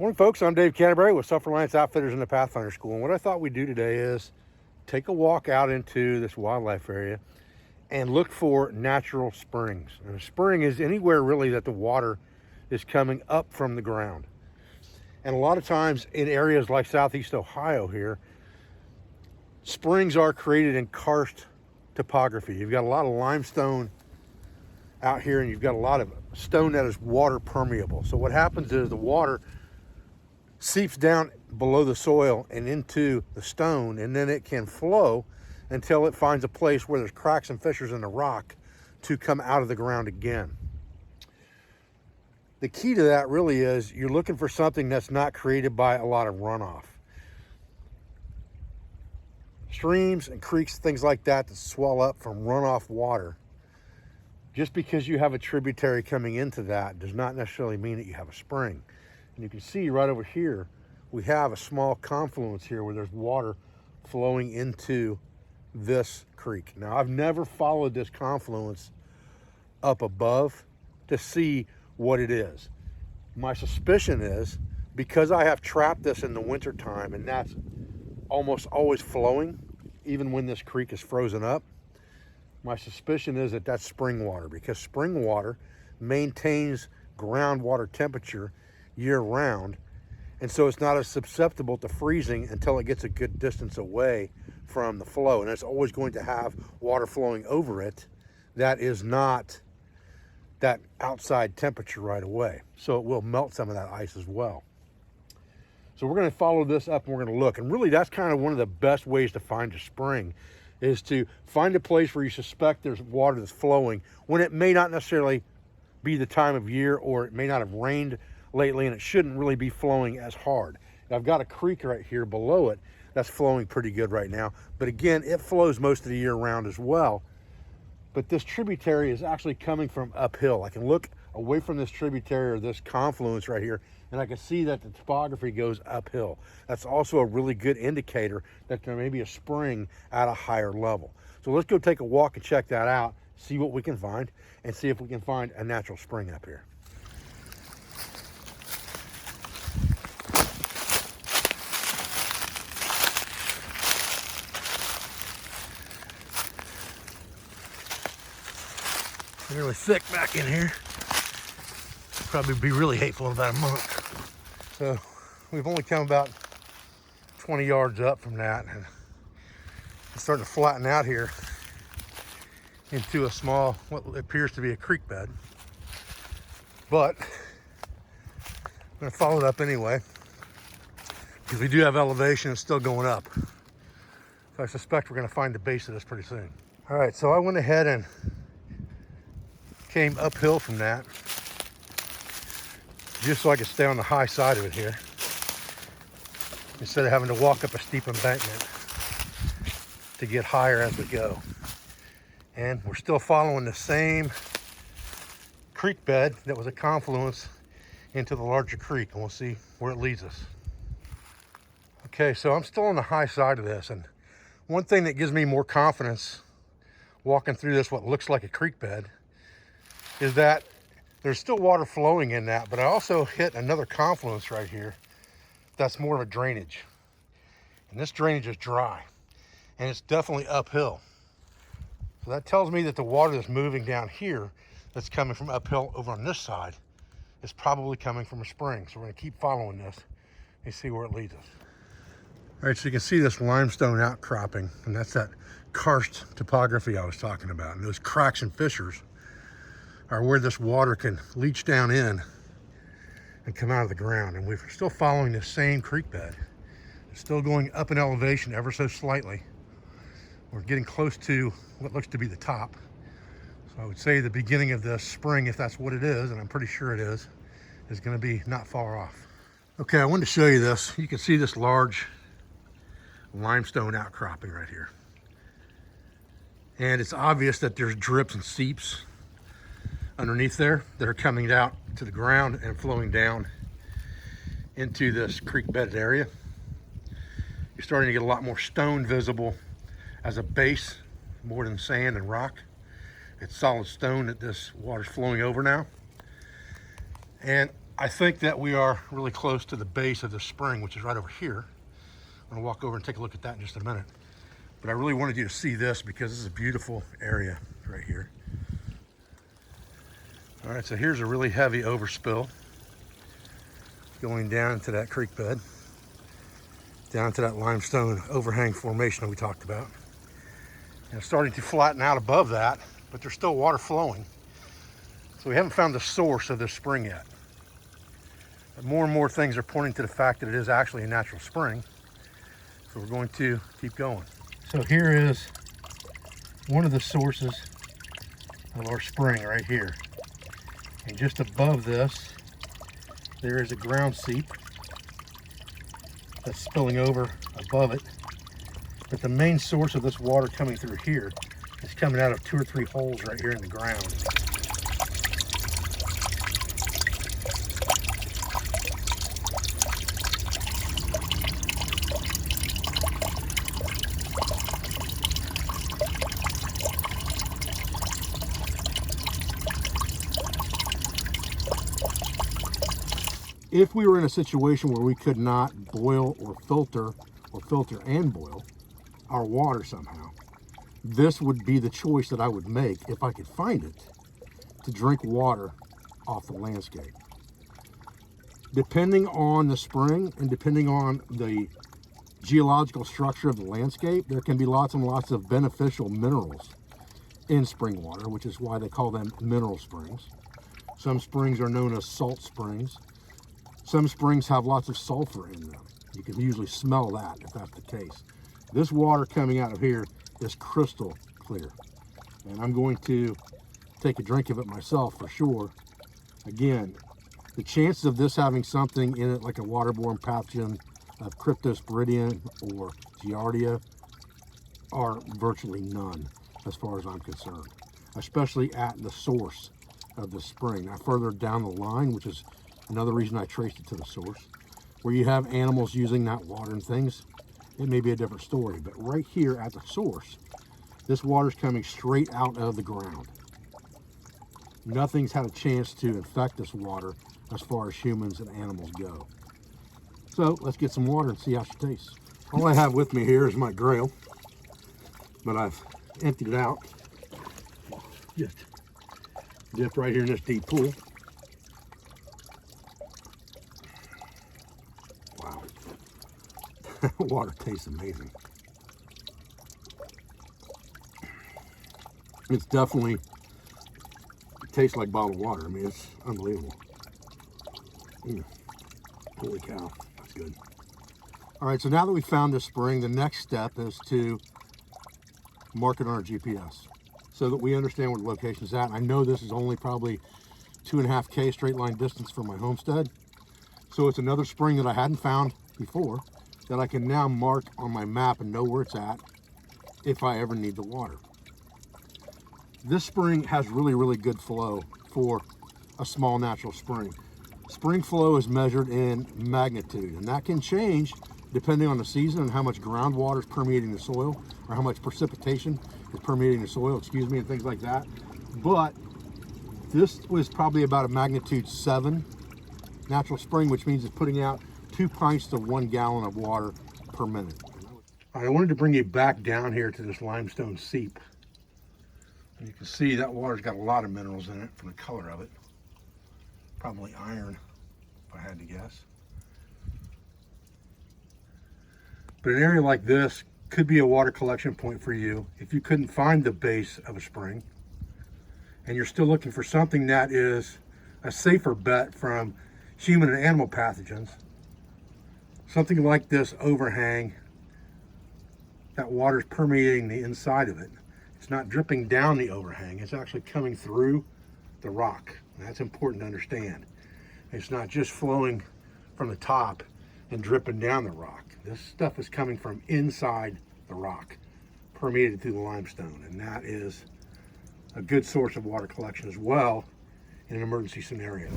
Morning, folks. I'm Dave Canterbury with Self-Reliance Outfitters in the Pathfinder School. And what I thought we'd do today is take a walk out into this wildlife area and look for natural springs. And a spring is anywhere really that the water is coming up from the ground. And a lot of times in areas like Southeast Ohio here, springs are created in karst topography. You've got a lot of limestone out here and you've got a lot of stone that is water permeable. So what happens is the water seeps down below the soil and into the stone, and then it can flow until it finds a place where there's cracks and fissures in the rock to come out of the ground again. The key to that really is you're looking for something that's not created by a lot of runoff. Streams and creeks, things like that swell up from runoff water. Just because you have a tributary coming into that does not necessarily mean that you have a spring. And you can see right over here, we have a small confluence here where there's water flowing into this creek. Now, I've never followed this confluence up above to see what it is. My suspicion is because I have trapped this in the wintertime and that's almost always flowing, even when this creek is frozen up, my suspicion is that that's spring water, because spring water maintains groundwater temperature year round, and so it's not as susceptible to freezing until it gets a good distance away from the flow, and it's always going to have water flowing over it that is not that outside temperature right away, so it will melt some of that ice as well. So we're going to follow this up and we're going to look, and really that's kind of one of the best ways to find a spring, is to find a place where you suspect there's water that's flowing when it may not necessarily be the time of year, or it may not have rained lately and it shouldn't really be flowing as hard. I've got a creek right here below it that's flowing pretty good right now, but again, it flows most of the year round as well. But this tributary is actually coming from uphill. I can look away from this tributary or this confluence right here, and I can see that the topography goes uphill. That's also a really good indicator that there may be a spring at a higher level. So let's go take a walk and check that out, see what we can find, and see if we can find a natural spring up here. Really thick back in here. Probably be really hateful in about a month. So we've only come about 20 yards up from that, and it's starting to flatten out here into a small, what appears to be a creek bed. But I'm gonna follow it up anyway, because we do have elevation. It's still going up. So I suspect we're gonna find the base of this pretty soon. All right, so I went ahead and came uphill from that just so I could stay on the high side of it here instead of having to walk up a steep embankment to get higher as we go. And we're still following the same creek bed that was a confluence into the larger creek, and we'll see where it leads us. Okay, so I'm still on the high side of this, and one thing that gives me more confidence walking through this what looks like a creek bed is that there's still water flowing in that, but I also hit another confluence right here that's more of a drainage. And this drainage is dry, and it's definitely uphill. So that tells me that the water that's moving down here, that's coming from uphill over on this side, is probably coming from a spring. So we're gonna keep following this and see where it leads us. All right, so you can see this limestone outcropping, and that's that karst topography I was talking about. And those cracks and fissures are where this water can leach down in and come out of the ground. And we're still following the same creek bed. It's still going up in elevation ever so slightly. We're getting close to what looks to be the top. So I would say the beginning of the spring, if that's what it is, and I'm pretty sure it is gonna be not far off. Okay, I wanted to show you this. You can see this large limestone outcropping right here. And it's obvious that there's drips and seeps underneath there that are coming out to the ground and flowing down into this creek bedded area. You're starting to get a lot more stone visible as a base, more than sand and rock. It's solid stone that this water's flowing over now. And I think that we are really close to the base of the spring, which is right over here. I'm gonna walk over and take a look at that in just a minute. But I really wanted you to see this because this is a beautiful area right here. All right, so here's a really heavy overspill going down into that creek bed, down to that limestone overhang formation that we talked about. And it's starting to flatten out above that, but there's still water flowing. So we haven't found the source of this spring yet. But more and more things are pointing to the fact that it is actually a natural spring. So we're going to keep going. So here is one of the sources of our spring right here. And just above this, there is a ground seep that's spilling over above it. But the main source of this water coming through here is coming out of 2 or 3 holes right here in the ground. If we were in a situation where we could not boil or filter and boil our water somehow, this would be the choice that I would make if I could find it, to drink water off the landscape. Depending on the spring and depending on the geological structure of the landscape, there can be lots and lots of beneficial minerals in spring water, which is why they call them mineral springs. Some springs are known as salt springs. Some springs have lots of sulfur in them. You can usually smell that if that's the case. This water coming out of here is crystal clear. And I'm going to take a drink of it myself for sure. Again, the chances of this having something in it like a waterborne pathogen of Cryptosporidium or Giardia are virtually none as far as I'm concerned, especially at the source of the spring. Now further down the line, which is another reason I traced it to the source, where you have animals using that water and things, it may be a different story. But right here at the source, this water's coming straight out of the ground. Nothing's had a chance to infect this water as far as humans and animals go. So let's get some water and see how she tastes. All I have with me here is my grail, but I've emptied it out. Just dip right here in this deep pool. Water tastes amazing. It's definitely, it tastes like bottled water. I mean, it's unbelievable. Holy cow, that's good. All right, so now that we found this spring, the next step is to mark it on our GPS so that we understand where the location is at. I know this is only probably 2.5K straight line distance from my homestead. So it's another spring that I hadn't found before, that I can now mark on my map and know where it's at if I ever need the water. This spring has really, really good flow for a small natural spring. Spring flow is measured in magnitude, and that can change depending on the season and how much groundwater is permeating the soil, or how much precipitation is permeating the soil, and things like that. But this was probably about a magnitude 7 natural spring, which means it's putting out 2 pints to 1 gallon of water per minute. All right, I wanted to bring you back down here to this limestone seep. And you can see that water's got a lot of minerals in it from the color of it. Probably iron, if I had to guess. But an area like this could be a water collection point for you if you couldn't find the base of a spring and you're still looking for something that is a safer bet from human and animal pathogens. Something like this overhang, that water's permeating the inside of it. It's not dripping down the overhang, it's actually coming through the rock. And that's important to understand. It's not just flowing from the top and dripping down the rock. This stuff is coming from inside the rock, permeated through the limestone, and that is a good source of water collection as well in an emergency scenario.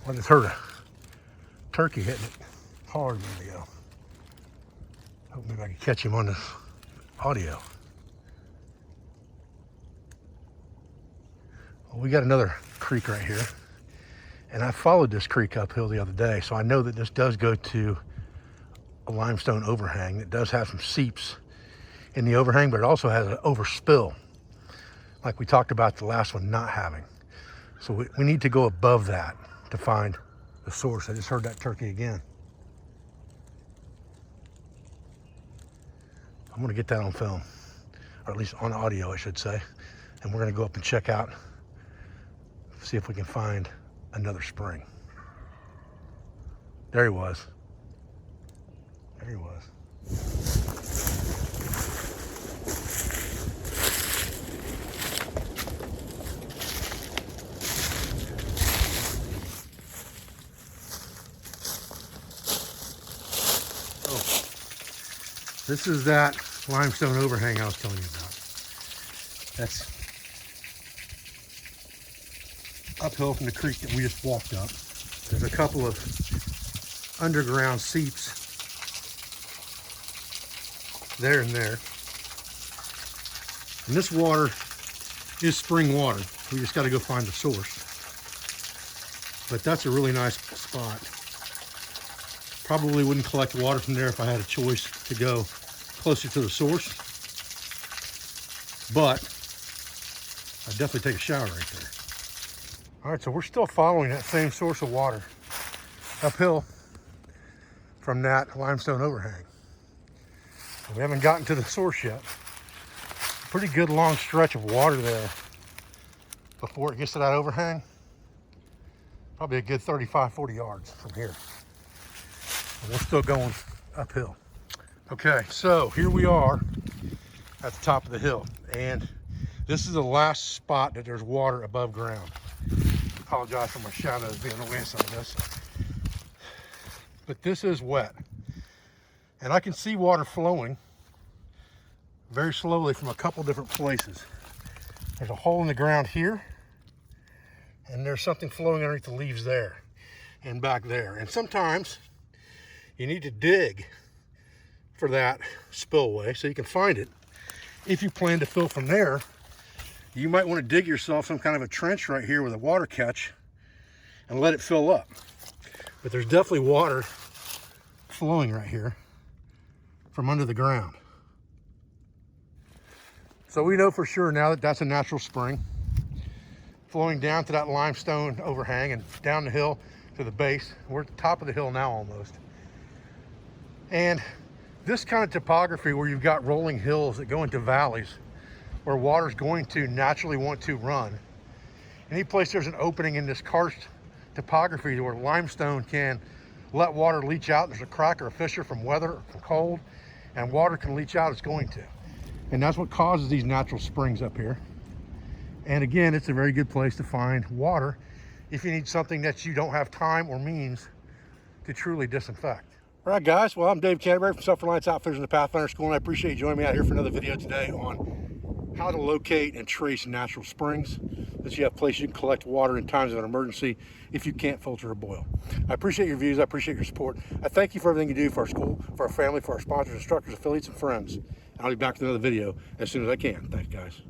I just heard a turkey hitting it hard a minute ago. Hope maybe I can catch him on the audio. Well, we got another creek right here. And I followed this creek uphill the other day, so I know that this does go to a limestone overhang that does have some seeps in the overhang, but it also has an overspill, like we talked about the last one not having. So we need to go above that to find the source. I just heard that turkey again. I'm gonna get that on film, or at least on audio, I should say. And we're gonna go up and check out, see if we can find another spring. There he was. There he was. Oh, this is that limestone overhang I was telling you about. That's uphill from the creek that we just walked up. There's a couple of underground seeps there and there. And this water is spring water. We just got to go find the source. But that's a really nice spot. Probably wouldn't collect water from there if I had a choice to go closer to the source. But I'd definitely take a shower right there. All right, so we're still following that same source of water uphill from that limestone overhang. We haven't gotten to the source yet. Pretty good long stretch of water there before it gets to that overhang. Probably a good 35, 40 yards from here. And we're still going uphill. Okay, so here we are at the top of the hill. And this is the last spot that there's water above ground. Apologize for my shadows being away in some of this. But this is wet. And I can see water flowing very slowly from a couple different places. There's a hole in the ground here, and there's something flowing underneath the leaves there and back there. And sometimes you need to dig for that spillway so you can find it. If you plan to fill from there, you might want to dig yourself some kind of a trench right here with a water catch and let it fill up. But there's definitely water flowing right here from under the ground. So we know for sure now that that's a natural spring flowing down to that limestone overhang and down the hill to the base. We're at the top of the hill now almost. And this kind of topography where you've got rolling hills that go into valleys where water's going to naturally want to run. Any place there's an opening in this karst topography where limestone can let water leach out, there's a crack or a fissure from weather or from cold, and water can leach out, it's going to. And that's what causes these natural springs up here. And again, it's a very good place to find water if you need something that you don't have time or means to truly disinfect. All right, guys. Well, I'm Dave Canterbury from Self-Reliance Outfitters in the Pathfinder School, and I appreciate you joining me out here for another video today on how to locate and trace natural springs, that you have places you can collect water in times of an emergency if you can't filter or boil. I appreciate your views. I appreciate your support. I thank you for everything you do for our school, for our family, for our sponsors, instructors, affiliates, and friends. And I'll be back with another video as soon as I can. Thanks, guys.